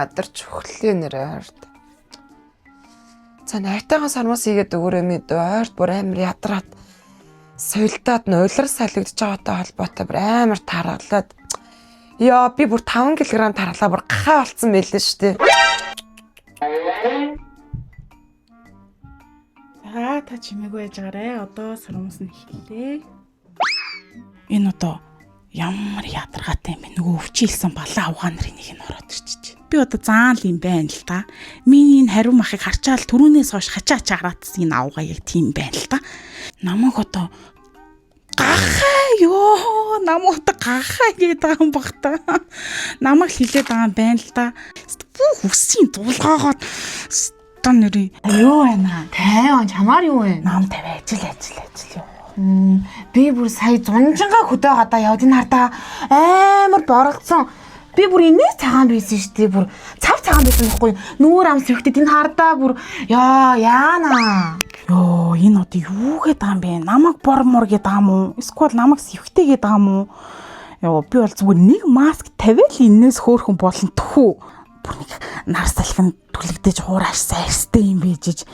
ядарч өхлийн нэрээр. За найтайгаа сармас хийгээд өгөөрэй мэд ойрт бүр амар ядраад соёлдоод нь улирал салгидж байгаатай холбоотой бүр амар таргалаад яа би бүр 5 кг таргалаа бүр гахаа болцсон байлээ шүү дээ. За та чимээгүй яж гараа. Одоо сармас нь эхэллээ. Энэ одоо ямар ядаргаатай юм бэ? Нөгөө өвчилсэн балаа авгаа нарын нэг нь ороод ирчихэж. Би одоо заал юм байна л та. Миний энэ хариу махыг харчаал түрүүнээс хойш хачаач хараадсан энэ авгаа яг тийм байна л та. Намайг одоо гахаа ёо намайг гахаа гэдэг юм баг та. Намайг хилээд байгаа юм байна л та. Бүх үсийн дуулгаагаад одоо нэрээ. Юу байна? 50 он чамаар юу вэ? Нам 50 ажил юу. Би бүр сая зунжингаа хөдөө гадаа явж ин хардаа амар боролцсон. Би бүр инээс цагаан байсан шүү дээ. Бүр цав цагаан байсан байхгүй. Нүүр амс ихтэй энэ хардаа бүр яана. Ёо энэ одоо юу гээд байгаа юм бэ? Намайг бормор гээд байгаа юм уу? Эсвэл намайг сэвхтэй гээд байгаа юм уу? Ёо би бол зүгээр нэг маск тавиал энээс хөөхөн болно тхүү. Бүр нэг нар салхин түлэгдэж хуураш сайрстай юм бийжиж.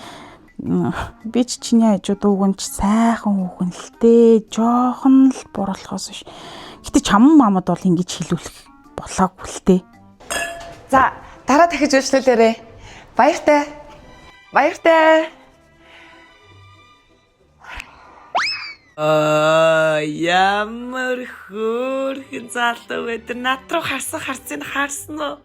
Би ч чиний хажууд ууган ч сайхан хүүхэн л дээ. Жоохон л буруулахаас биш. Гэтэ чам мамад бол ингэж хилүүлэх болоогүй л дээ. За дараа дахиж үйлчлүүлээрэй. Баяртай. Баяртай. Ямар хөөрхөн залуу вэ? Над руу харсан уу?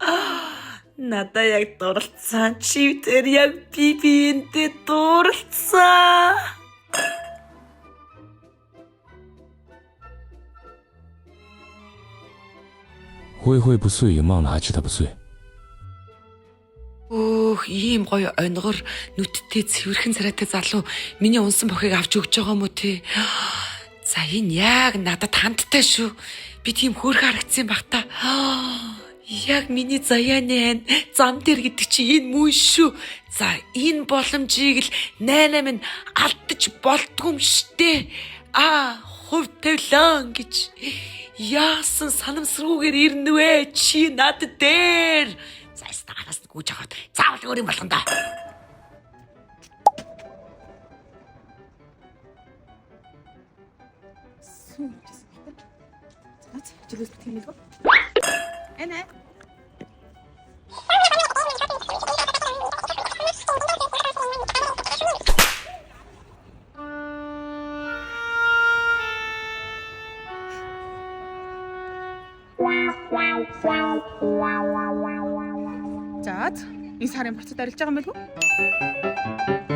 Надаа яг дурлцсан. Чи тэр яг бибиэнтэй дурлцсан. Хүй хүй бүсүй юм аа хаач та бүсүй. Өөх ийм гоё онгор нүдтэй цэвэрхэн царайтай залуу миний унсан бохыг авч өгч байгаа юм уу те? За энэ яг надад хандтай шүү. Би тийм хөөрхөн харагдсан баг та. Яг миний заяаны зам дээр гэдэг чи энэ мөн шүү. За энэ боломжийг л найна минь алдаж болдгүй юм штэ. Хувь тавилан гэж яасан санамсруугаар ирнэ вэ чи над дээр. За стагараас гүйж аваад заавал өөр юм болгоно да. Эне. За, энэ сарын процесс арилж байгаа юм байна уу?